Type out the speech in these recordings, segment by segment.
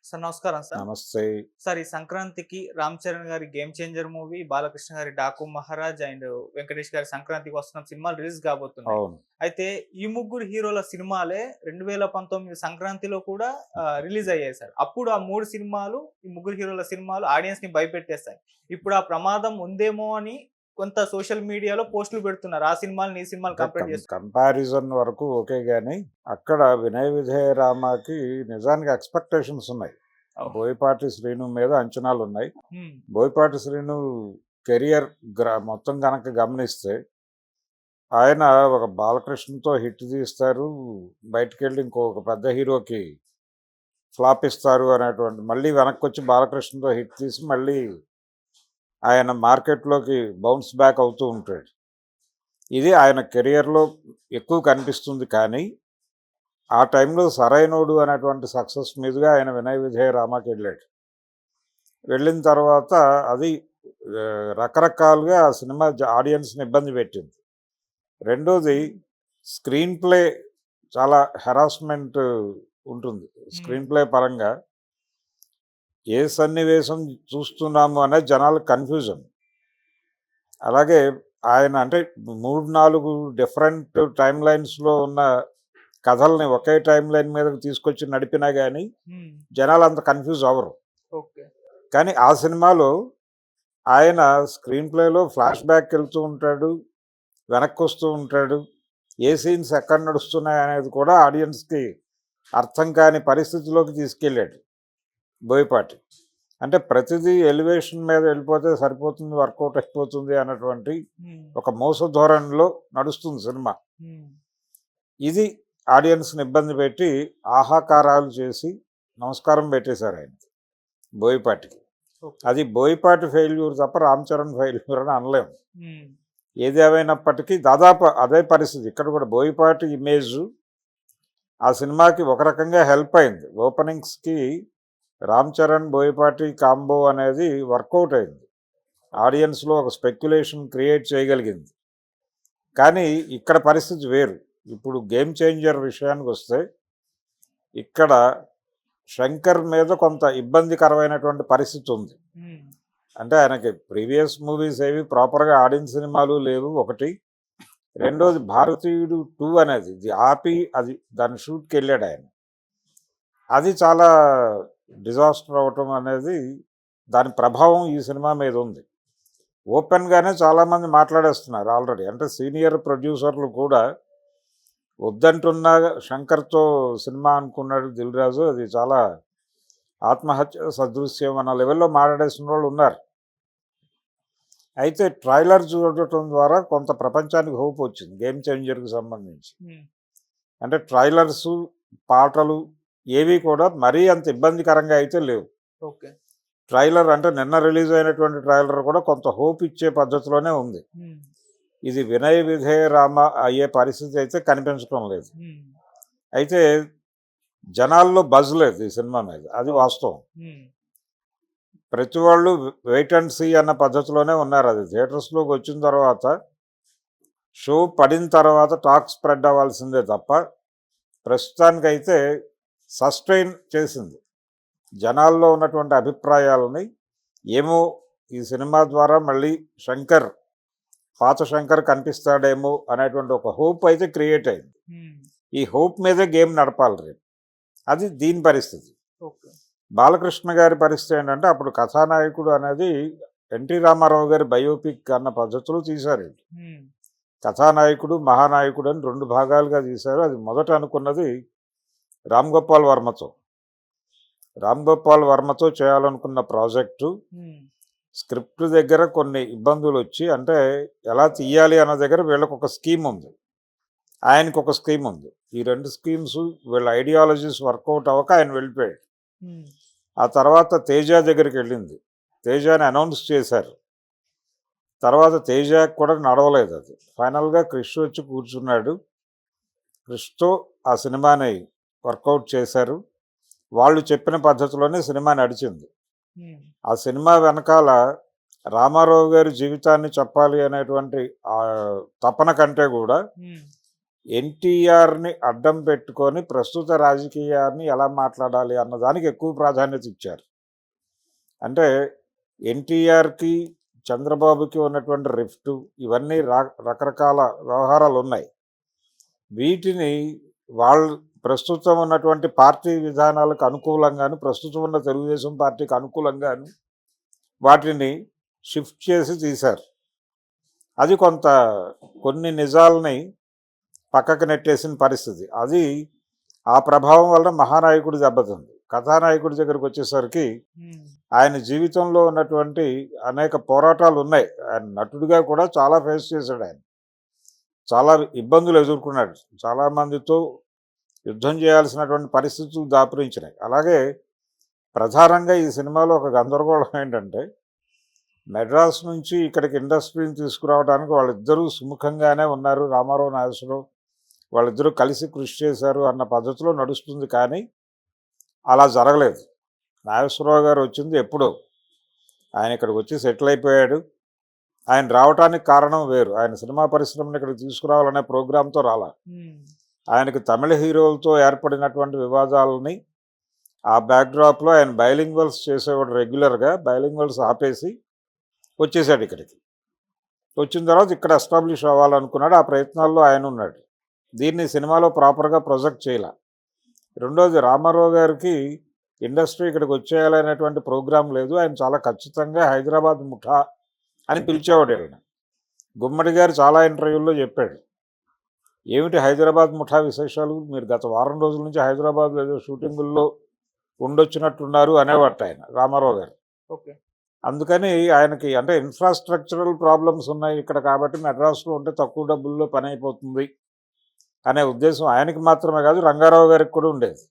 Sir నమస్కారం sir. నమస్తే. Sir ఈ సంక్రాంతికి 'రామ్ చరణ్' గారి 'గేమ్ చేంజర్' మూవీ, బాలకృష్ణ గారి 'డాకు మహారాజ్' అండ్ వెంకటేష్ గారి 'సంక్రాంతికి వస్తున్నాం' సినిమాలు రిలీజ్ కాబోతున్నాయి. అవును. అయితే ఈ ముగ్గురు హీరోల సినిమాలే 2019 సంక్రాంతిలో కూడా రిలీజ్ అయ్యాయి సార్. అప్పుడు ఆ 3 సినిమాలు, ఈ ముగ్గురు హీరోల సినిమాలు ఆడియన్స్‌ని భయపెట్టేసాయి. ఇప్పుడు ఆ ప్రమాదం ఉందేమో అని కొంత సోషల్ మీడియాలో పోస్టులు పెడుతున్నారు. ఆ సినిమాలని, ఈ సినిమాలు అంటే కంపేర్ చేస్తూ. కంపారిజన్ వరకు ఓకే గాని, అక్కడ 'వినయ విధేయ రామ'కి నిజానికి ఎక్స్‌పెక్టేషన్స్ ఉన్నాయి. ఓహ్! బోయపాటి శ్రీను మీద అంచనాలున్నాయి. హ్మ్. బోయపాటి శ్రీను కెరియర్ మొత్తం గనక గమనిస్తే, ఆయన ఒక బాలకృష్ణతో హిట్ తీస్తారు. బయటికెళ్ళి ఇంకొక పెద్ద హీరోకి ఫ్లాప్ ఇస్తారు అనేటువంటి, మళ్ళీ వెనక్కొచ్చి బాలకృష్ణతో హిట్ తీసి మళ్ళీ ఆయన మార్కెట్‌లోకి బౌన్స్ బ్యాక్ అవుతూ ఉంటాడు. ఇది ఆయన కెరియర్‌లో ఎక్కువ కనిపిస్తుంది కానీ, ఆ టైంలో 'సరైనోడు' అనేటువంటి సక్సెస్ మీదుగా ఆయన 'వినయ విధేయ రామ'కెళ్ళాడు. వెళ్ళిన తర్వాత అది రకరకాలుగా ఆ సినిమా ఆడియన్స్‌ని ఇబ్బంది పెట్టింది. రెండోది, స్క్రీన్ ప్లే చాలా హెరాస్మెంట్ ఉంటుంది. హ్మ్. స్క్రీన్ ప్లే పరంగా ఏ సన్నివేశం చూస్తున్నాము అనేది జనాలకు కన్‌ఫ్యూజన్. అలాగే ఆయన అంటే 3, 4 డిఫరెంట్ టైమ్ లైన్స్‌లో ఉన్న కథల్ని ఒకే టైమ్ లైన్ మీదకి తీసుకొచ్చి నడిపినా గానీ, హ్మ్. జనాలంత కన్‌ఫ్యూజ్ అవ్వరు. ఓకే. కానీ ఆ సినిమాలో ఆయన స్క్రీన్ ప్లేలో ఫ్లాష్ బ్యాక్‌కెళ్తూ ఉంటాడు, వెనక్కొస్తూ ఉంటాడు. ఏ సీన్స్ ఎక్కడ నడుస్తున్నాయనేది కూడా ఆడియన్స్‌కి అర్థం కాని పరిస్థితిలోకి తీసుకెళ్ళాడు బోయపాటి. అంటే ప్రతిదీ ఎలివేషన్ మీద వెళ్ళిపోతే సరిపోతుంది, వర్కౌట్ అయిపోతుంది అన్నటువంటి హ్మ్. ఒక మోస ధోరణిలో నడుస్తుంది సినిమా. హ్మ్. ఇది ఆడియన్స్‌ని ఇబ్బంది పెట్టి ఆహాకారాలు చేసి నమస్కారం పెట్టేశారు ఆయనకి, బోయపాటికి. ఓకే. అది బోయపాటి ఫెయిల్యూర్ తప్ప రామ్ చరణ్ ఫెయిల్యూర్ అని అనలేము. హ్మ్. ఏదేమైనప్పటికీ దాదాపు అదే పరిస్థితి. ఇక్కడ కూడా బోయపాటి ఇమేజు ఆ సినిమాకి ఒక రకంగా హెల్ప్ అయింది. ఓపెనింగ్స్‌కి రామ్ చరణ్, బోయపాటి కాంబో అనేది వర్కౌట్ అయింది. ఆడియన్స్‌లో ఒక స్పెక్యులేషన్ క్రియేట్ చేయగలిగింది. కానీ ఇక్కడ పరిస్థితి వేరు. ఇప్పుడు 'గేమ్ చేంజర్' విషయానికొస్తే, ఇక్కడ శంకర్ మీద కొంత ఇబ్బందికరమైనటువంటి పరిస్థితి ఉంది. హ్మ్. అంటే ఆయనకి ప్రీవియస్ మూవీస్ ఏవి ప్రాపర్‌గా ఆడిన సినిమాలు లేవు ఒకటి. రెండోది 'భారతీయుడు 2' అనేది ఇది ఆపి అది దాని షూట్‌కెళ్ళాడాయన. అది చాలా డిజాస్టర్ అవ్వటం అనేది, దాని ప్రభావం ఈ సినిమా మీద ఉంది. ఓపెన్‌గానే చాలామంది మాట్లాడేస్తున్నారు ఆల్రెడీ. అంటే సీనియర్ ప్రొడ్యూసర్లు కూడా వద్దంటున్నా శంకర్‌తో సినిమా అనుకున్నాడు దిల్ రాజు. అది చాలా ఆత్మహత్య సదృశ్యం అన్న లెవెల్‌లో మాట్లాడేసిన వాళ్ళు ఉన్నారు. అయితే ట్రైలర్ చూడటం ద్వారా కొంత ప్రపంచానికి హోప్ వచ్చింది 'గేమ్ చేంజర్'కి సంబంధించి. హ్మ్. అంటే ట్రైలర్సు, పాటలు ఏవి కూడా మరీ అంత ఇబ్బందికరంగా అయితే లేవు. ఓకే. ట్రైలర్ అంటే నిన్న రిలీజ్ అయినటువంటి ట్రైలర్ కూడా కొంత హోప్ ఇచ్చే పద్ధతిలోనే ఉంది. హ్మ్. ఇది 'వినయ విధేయ రామ' అయ్యే పరిస్థితి అయితే కనిపించడం లేదు. హ్మ్. అయితే జనాల్లో బజ్ లేదు ఈ సినిమా మీద. అది ఓహ్! వాస్తవం. హ్మ్. ప్రతి వాళ్ళు వెయిట్ అండ్ సీ అన్న పద్ధతిలోనే ఉన్నారు. అది థియేటర్స్‌లోకి వచ్చిన తర్వాత, షో పడిన తర్వాత టాక్ స్ప్రెడ్ అవ్వాల్సిందే తప్ప, ప్రస్తుతానికైతే సస్టైన్ చేసింది. జనాల్లో ఉన్నటువంటి అభిప్రాయాలని, ఏమో ఈ సినిమా ద్వారా మళ్ళీ శంకర్, పాత శంకర్ కనిపిస్తాడేమో అనేటువంటి ఒక హోప్ అయితే క్రియేట్ అయింది. హ్మ్. ఈ హోప్ మీదే గేమ్ నడపాలి రేపు. అది దీని పరిస్థితి. ఓకే. బాలకృష్ణ గారి పరిస్థితి ఏంటంటే, అప్పుడు కథానాయకుడు అనేది ఎన్టీ రామారావు గారి బయోపిక్ అన్న పద్ధతిలో తీశారు వీళ్ళు. హ్మ్. కథానాయకుడు, మహానాయకుడు అని 2 భాగాలుగా తీశారు. అది మొదట అనుకున్నది రామ్ గోపాల్ వర్మతో. రామ్ గోపాల్ వర్మతో చేయాలనుకున్న ప్రాజెక్టు హ్మ్. స్క్రిప్ట్ దగ్గర కొన్ని ఇబ్బందులొచ్చి, అంటే ఎలా తీయాలి అన్న దగ్గర వీళ్ళకొక స్కీమ్ ఉంది. ఆయనకొక స్కీమ్ ఉంది. ఈ 2 స్కీమ్స్ వీళ్ళ ఐడియాలజీస్ వర్కౌట్ అవ్వక ఆయన వెళ్ళిపోయాడు. హ్మ్. ఆ తర్వాత తేజ దగ్గరికెళ్ళింది. తేజని అనౌన్స్ చేశారు. తర్వాత తేజకి కూడా నడవలేదు అది. ఫైనల్‌గా క్రిష్ వచ్చి కూర్చున్నాడు. క్రిష్‌తో ఆ సినిమాని వర్కౌట్ చేశారు. వాళ్ళు చెప్పిన పద్ధతిలోనే సినిమా నడిచింది. హ్మ్. ఆ సినిమా వెనకాల రామారావు గారి జీవితాన్ని చెప్పాలి అనేటువంటి తపన కంటే కూడా, హ్మ్. ఎన్టీఆర్ని అడ్డం పెట్టుకొని ప్రస్తుత రాజకీయాన్ని ఎలా మాట్లాడాలి అన్నదానికి ఎక్కువ ప్రాధాన్యత ఇచ్చారు. అంటే ఎన్టీఆర్కి చంద్రబాబుకి ఉన్నటువంటి రిఫ్ట్ ఇవన్నీ రకరకాల వ్యవహారాలు ఉన్నాయి. వీటిని వాళ్ళు ప్రస్తుతం ఉన్నటువంటి పార్టీ విధానాలకు అనుకూలంగాను, ప్రస్తుతం ఉన్న తెలుగుదేశం పార్టీకి అనుకూలంగాను వాటిని షిఫ్ట్ చేసి తీశారు. అది కొన్ని నిజాలని పక్కకు నెట్టేసిన పరిస్థితి. అది ఆ ప్రభావం వల్ల మహానాయకుడు దెబ్బతింది. కథానాయకుడి దగ్గరికి వచ్చేసరికి ఆయన జీవితంలో ఉన్నటువంటి అనేక పోరాటాలు ఉన్నాయి. ఆయన నటుడిగా కూడా చాలా ఫేస్ చేశాడు. ఆయన చాలా ఇబ్బందులు ఎదుర్కొన్నాడు. చాలామందితో యుద్ధం చేయాల్సినటువంటి పరిస్థితులు దాపురించినాయి. అలాగే ప్రధానంగా ఈ సినిమాలో ఒక గందరగోళం ఏంటంటే, మెడ్రాస్ నుంచి ఇక్కడికి ఇండస్ట్రీని తీసుకురావడానికి వాళ్ళిద్దరూ సుముఖంగానే ఉన్నారు. రామారావు, నాగేశ్వరరావు వాళ్ళిద్దరూ కలిసి కృషి చేశారు అన్న పద్ధతిలో నడుస్తుంది. కానీ అలా జరగలేదు. నాగేశ్వరరావు గారు వచ్చింది ఎప్పుడో, ఆయన ఇక్కడికి వచ్చి సెటిల్ అయిపోయాడు. ఆయన రావడానికి కారణం వేరు. ఆయన సినిమా పరిశ్రమను ఇక్కడికి తీసుకురావాలనే ప్రోగ్రాంతో రాలా. ఆయనకి తమిళ హీరోలతో ఏర్పడినటువంటి వివాదాలని ఆ బ్యాక్డ్రాప్లో ఆయన బైలింగ్వల్స్ చేసేవాడు. రెగ్యులర్గా బైలింగ్వల్స్ ఆపేసి వచ్చేసాడు ఇక్కడికి. వచ్చిన తర్వాత ఇక్కడ ఎస్టాబ్లిష్ అవ్వాలనుకున్నాడు. ఆ ప్రయత్నాల్లో ఆయన ఉన్నాడు. దీన్ని సినిమాలో ప్రాపర్గా ప్రొజెక్ట్ చేయాల. రెండోది, రామారావు గారికి ఇండస్ట్రీ ఇక్కడికి వచ్చేయాలనేటువంటి ప్రోగ్రాం లేదు. ఆయన చాలా ఖచ్చితంగా హైదరాబాద్ ముఠా అని పిలిచేవాడు. ఆయన గుమ్మడి గారు చాలా ఇంటర్వ్యూల్లో చెప్పాడు, ఏమిటి హైదరాబాద్ ముఠా విశేషాలు, మీరు గత వారం రోజుల నుంచి హైదరాబాద్లో ఏదో షూటింగుల్లో ఉండొచ్చినట్టున్నారు అనేవాట ఆయన రామారావు గారు. ఓకే. అందుకని ఆయనకి అంటే ఇన్ఫ్రాస్ట్రక్చరల్ ప్రాబ్లమ్స్ ఉన్నాయి ఇక్కడ కాబట్టి మెడ్రాస్లో ఉంటే తక్కువ డబ్బుల్లో పని అయిపోతుంది అనే ఉద్దేశం ఆయనకి మాత్రమే కాదు, రంగారావు గారికి కూడా ఉండేది.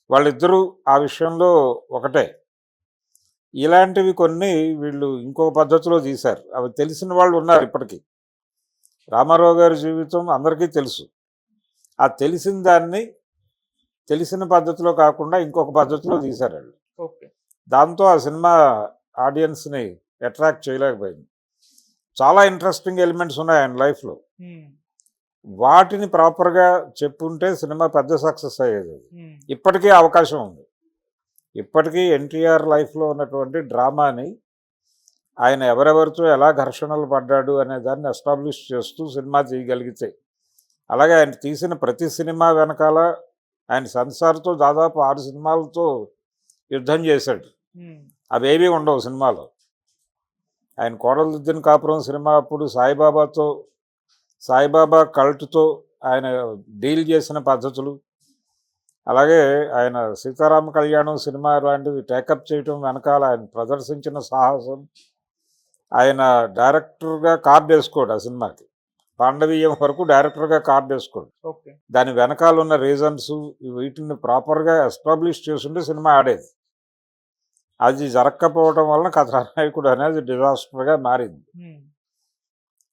వాళ్ళిద్దరూ ఆ విషయంలో ఒకటే. ఇలాంటివి కొన్ని వీళ్ళు ఇంకో పద్ధతిలో తీశారు. అవి తెలిసిన వాళ్ళు ఉన్నారు ఇప్పటికీ. రామారావు గారి జీవితం అందరికీ తెలుసు. ఆ తెలిసిన దాన్ని తెలిసిన పద్ధతిలో కాకుండా ఇంకొక పద్ధతిలో తీశారు వాళ్ళు. ఓకే. దాంతో ఆ సినిమా ఆడియన్స్ని అట్రాక్ట్ చేయలేకపోయింది. చాలా ఇంట్రెస్టింగ్ ఎలిమెంట్స్ ఉన్నాయి ఆయన లైఫ్లో. వాటిని ప్రాపర్గా చెప్పుంటే సినిమా పెద్ద సక్సెస్ అయ్యేది. ఇప్పటికీ అవకాశం ఉంది. ఇప్పటికీ ఎన్టీఆర్ లైఫ్లో ఉన్నటువంటి డ్రామాని ఆయన ఎవరెవరితో ఎలా ఘర్షణలు పడ్డాడు అనే దాన్ని ఎస్టాబ్లిష్ చేస్తూ సినిమా చేయగలిగితే, అలాగే ఆయన తీసిన ప్రతి సినిమా వెనకాల ఆయన సంసార్తో దాదాపు 6 సినిమాలతో యుద్ధం చేశాడు. అవేవీ ఉండవు సినిమాలో. ఆయన కోడలుద్దిన కాపురం సినిమా అప్పుడు సాయిబాబా కల్ట్తో ఆయన డీల్ చేసిన పద్ధతులు, అలాగే ఆయన సీతారామ కళ్యాణం సినిమా లాంటిది టేకప్ చేయటం వెనకాల ఆయన ప్రదర్శించిన సాహసం, ఆయన డైరెక్టర్గా కార్డు వేసుకోడు. ఆ సినిమాకి పాండవీయం వరకు డైరెక్టర్గా కార్డు వేసుకోడు. ఓకే. దాని వెనకాల ఉన్న రీజన్స్ వీటిని ప్రాపర్గా ఎస్టాబ్లిష్ చేస్తుంటే సినిమా ఆడేది. అది జరగకపోవడం వలన కథానాయకుడు అనేది డిజాస్టర్గా మారింది.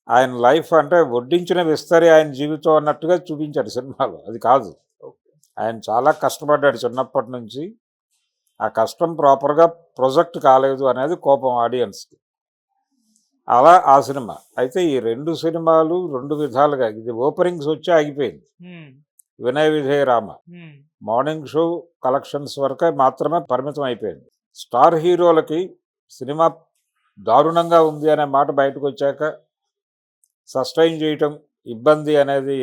ఆయన లైఫ్ అంటే వడ్డించిన విస్తరి ఆయన జీవితం అన్నట్టుగా చూపించాడు సినిమాలో. అది కాదు. ఆయన చాలా కష్టపడ్డాడు చిన్నప్పటి నుంచి. ఆ కష్టం ప్రాపర్గా ప్రొజెక్ట్ కాలేదు అనేది కోపం ఆడియన్స్కి. అలా ఆ సినిమా అయితే ఈ 2 సినిమాలు 2 విధాలుగా, ఇది ఓపెనింగ్స్ వచ్చి ఆగిపోయింది. Vinaya Vidheya Rama morning show collections వరకే మాత్రమే పరిమితం అయిపోయింది. స్టార్ హీరోలకి సినిమా దారుణంగా ఉంది అనే మాట బయటకు వచ్చాక సస్టైన్ చేయటం ఇబ్బంది అనేది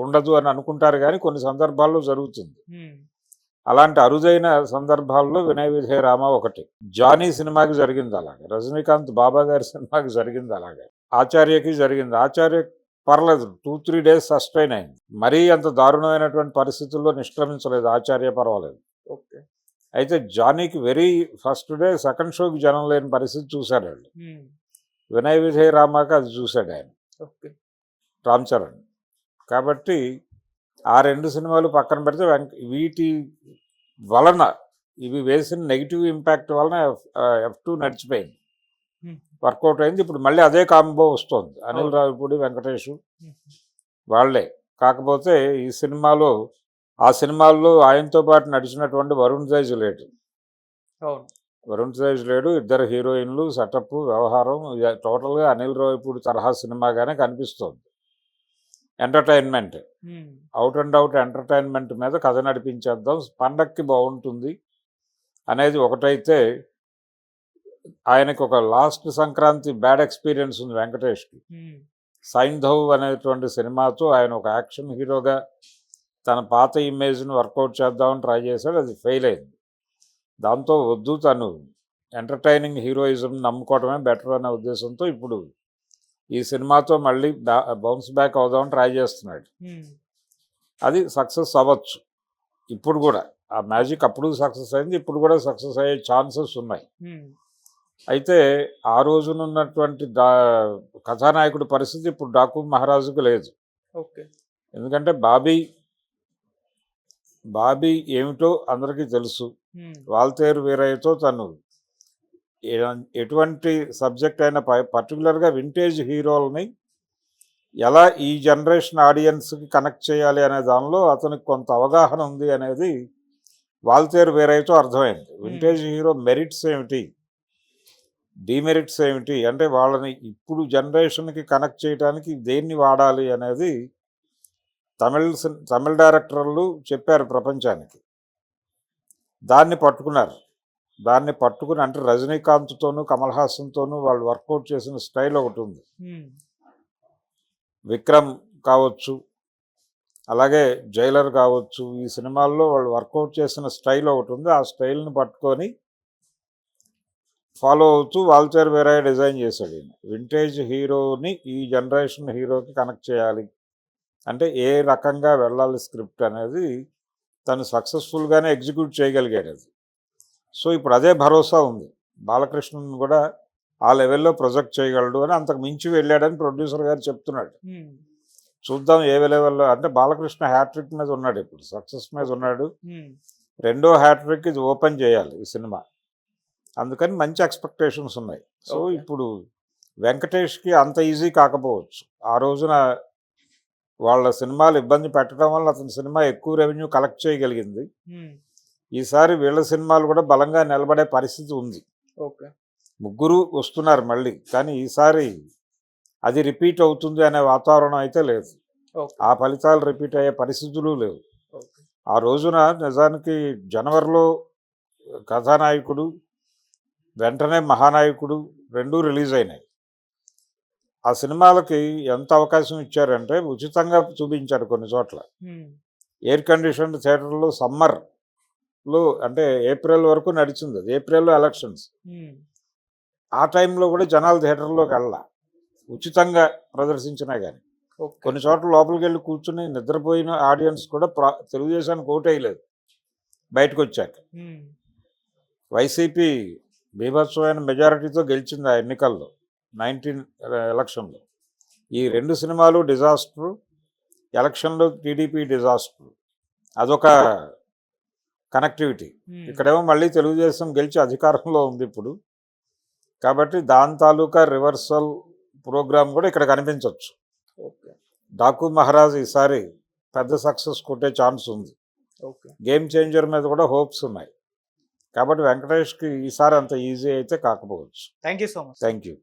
ఉండదు అని అనుకుంటారు, కానీ కొన్ని సందర్భాల్లో జరుగుతుంది. అలాంటి అరుదైన సందర్భాల్లో వినయ విధేయ రామ ఒకటి. జానీ సినిమాకి జరిగింది అలాగే, రజనీకాంత్ బాబా గారి సినిమాకి జరిగింది అలాగే, ఆచార్యకి జరిగింది. ఆచార్య పర్లేదు 2-3 డేస్ సస్టైన్ అయింది. మరీ అంత దారుణమైనటువంటి పరిస్థితుల్లో నిష్క్రమించలేదు. ఆచార్య పర్వాలేదు. ఓకే. అయితే జానీకి వెరీ ఫస్ట్ డే సెకండ్ షోకి జనం లేని పరిస్థితి చూశాడు వాళ్ళు. వినయ విధేయ రామాకి అది చూశాడు ఆయన, రామ్ చరణ్. కాబట్టి ఆ 2 సినిమాలు పక్కన పెడితే వీటి వలన, ఇవి వేసిన నెగిటివ్ ఇంపాక్ట్ వలన F2 నడిచిపోయింది, వర్కౌట్ అయింది. ఇప్పుడు మళ్ళీ అదే కాంబో వస్తుంది. అనిల్ రావిపూడి, వెంకటేష్ వాళ్ళే. కాకపోతే ఈ సినిమాలో ఆ సినిమాల్లో ఆయనతో పాటు నడిచినటువంటి వరుణ్ తేజ్ లేడు. వరుణ్ తేజ్ లేడు. 2 హీరోయిన్లు, సెటప్, వ్యవహారం టోటల్గా అనిల్ రావిపూడి తరహా సినిమాగానే కనిపిస్తుంది. Entertainment, um, out and out entertainment మీద కథ నడిపించేద్దాం, పండక్కి బాగుంటుంది అనేది ఒకటైతే, ఆయనకు ఒక లాస్ట్ సంక్రాంతి బ్యాడ్ ఎక్స్పీరియన్స్ ఉంది వెంకటేష్కి. ఉమ్, సైంధవ్ అనేటువంటి సినిమాతో ఆయన ఒక యాక్షన్ హీరోగా తన పాత ఇమేజ్ని వర్కౌట్ చేద్దామని ట్రై చేశాడు, అది ఫెయిల్ అయింది. దాంతో వద్దు, తను ఎంటర్టైనింగ్ హీరోయిజం నమ్ముకోవడమే బెటర్ అనే ఉద్దేశంతో ఇప్పుడు ఈ సినిమాతో మళ్ళీ బౌన్స్ బ్యాక్ అవుదామని ట్రై చేస్తున్నాడు. ఉమ్, అది సక్సెస్ అవ్వచ్చు. ఇప్పుడు కూడా ఆ మ్యాజిక్ అప్పుడు సక్సెస్ అయింది, ఇప్పుడు కూడా సక్సెస్ అయ్యే ఛాన్సెస్ ఉన్నాయి. ఉమ్, అయితే ఆ రోజునున్నటువంటి కథానాయకుడి పరిస్థితి ఇప్పుడు డాకు మహారాజుకు లేదు. ఓకే. ఎందుకంటే బాబీ ఏమిటో అందరికీ తెలుసు. ఉమ్, వాల్తేరు వీరయ్యతో తను ఎటువంటి సబ్జెక్ట్ అయినా పర్టికులర్గా వింటేజ్ హీరోలని ఎలా ఈ జనరేషన్ ఆడియన్స్కి కనెక్ట్ చేయాలి అనే దానిలో అతనికి కొంత అవగాహన ఉంది అనేది వాల్తేరు వీరయ్యతో అర్థమైంది. వింటేజ్ హీరో మెరిట్స్ ఏమిటి, డిమెరిట్స్ ఏమిటి, అంటే వాళ్ళని ఇప్పుడు జనరేషన్కి కనెక్ట్ చేయడానికి దేన్ని వాడాలి అనేది తమిళ డైరెక్టర్లు చెప్పారు ప్రపంచానికి. దాన్ని పట్టుకున్నారు. దాన్ని పట్టుకుని, అంటే రజనీకాంత్తోనూ కమల్ హాసన్తోనూ వాళ్ళు వర్కౌట్ చేసిన స్టైల్ ఒకటి ఉంది. ఉమ్, విక్రమ్ కావచ్చు, అలాగే జైలర్ కావచ్చు, ఈ సినిమాల్లో వాళ్ళు వర్కౌట్ చేసిన స్టైల్ ఒకటి ఉంది. ఆ స్టైల్ని పట్టుకొని ఫాలో అవుతూ వాల్తేరు వీరయ్య డిజైన్ చేశాడు. ఈయన వింటేజ్ హీరోని ఈ జనరేషన్ హీరోకి కనెక్ట్ చేయాలి అంటే ఏ రకంగా వెళ్ళాలి స్క్రిప్ట్ అనేది తను సక్సెస్ఫుల్గానే ఎగ్జిక్యూట్ చేయగలిగాడు అది. సో ఇప్పుడు అదే భరోసా ఉంది. బాలకృష్ణన్ కూడా ఆ లెవెల్లో ప్రొజెక్ట్ చేయగలడు అని, అంతకు మించి వెళ్ళాడని ప్రొడ్యూసర్ గారు చెప్తున్నాడు. ఉమ్, చూద్దాం ఏ లెవెల్లో. అంటే బాలకృష్ణ హ్యాట్రిక్ మీద ఉన్నాడు, ఇప్పుడు సక్సెస్ మీద ఉన్నాడు. ఉమ్, రెండో హ్యాట్రిక్ ఇది ఓపెన్ చేయాలి ఈ సినిమా, అందుకని మంచి ఎక్స్పెక్టేషన్స్ ఉన్నాయి. So Okay. ఇప్పుడు వెంకటేష్కి అంత ఈజీ కాకపోవచ్చు. ఆ రోజున వాళ్ళ సినిమాలు ఇబ్బంది పెట్టడం వల్ల అతని సినిమా ఎక్కువ రెవెన్యూ కలెక్ట్ చేయగలిగింది. ఉమ్, ఈసారి వీళ్ళ సినిమాలు కూడా బలంగా నిలబడే పరిస్థితి ఉంది. ఓకే. ముగ్గురు వస్తున్నారు మళ్ళీ, కానీ ఈసారి అది రిపీట్ అవుతుంది అనే వాతావరణం అయితే లేదు. ఓకే. ఆ ఫలితాలు రిపీట్ అయ్యే పరిస్థితులు లేవు. ఓకే. ఆ రోజున నిజానికి జనవరిలో కథానాయకుడు, వెంటనే మహానాయకుడు రెండూ రిలీజ్ అయినాయి. ఆ సినిమాలకి ఎంత అవకాశం ఇచ్చారంటే ఉచితంగా చూపించారు కొన్ని చోట్ల. ఉమ్, ఎయిర్ కండిషన్ థియేటర్లో సమ్మర్లో, అంటే ఏప్రిల్ వరకు నడిచింది అది. ఏప్రిల్లో ఎలక్షన్స్, ఉమ్, ఆ టైంలో కూడా జనాలు థియేటర్లోకి వెళ్ళా, ఉచితంగా ప్రదర్శించినా కానీ. ఓకే. కొన్ని చోట్ల లోపలికి వెళ్ళి కూర్చుని నిద్రపోయిన ఆడియన్స్ కూడా తెలుగుదేశానికి ఓటేయలేదు బయటకు వచ్చాక. ఉమ్, వైసీపీ బీభత్సమైన మెజారిటీతో గెలిచింది ఆ ఎన్నికల్లో, 19 ఎలక్షన్లో. ఈ రెండు సినిమాలు డిజాస్టరు, ఎలక్షన్లో టీడీపీ డిజాస్టర్. అదొక కనెక్టివిటీ. ఉమ్, ఇక్కడేమో మళ్ళీ తెలుగుదేశం గెలిచి అధికారంలో ఉంది ఇప్పుడు, కాబట్టి దాని తాలూకా రివర్సల్ ప్రోగ్రామ్ కూడా ఇక్కడ కనిపించవచ్చు. ఓకే. డాకు మహారాజ్ ఈసారి పెద్ద సక్సెస్ కొట్టే ఛాన్స్ ఉంది. ఓకే. గేమ్ చేంజర్ మీద కూడా హోప్స్ ఉన్నాయి. కాబట్టి వెంకటేష్కి ఈసారి అంత ఈజీ అయితే కాకపోవచ్చు. Thank you so much. Thank you.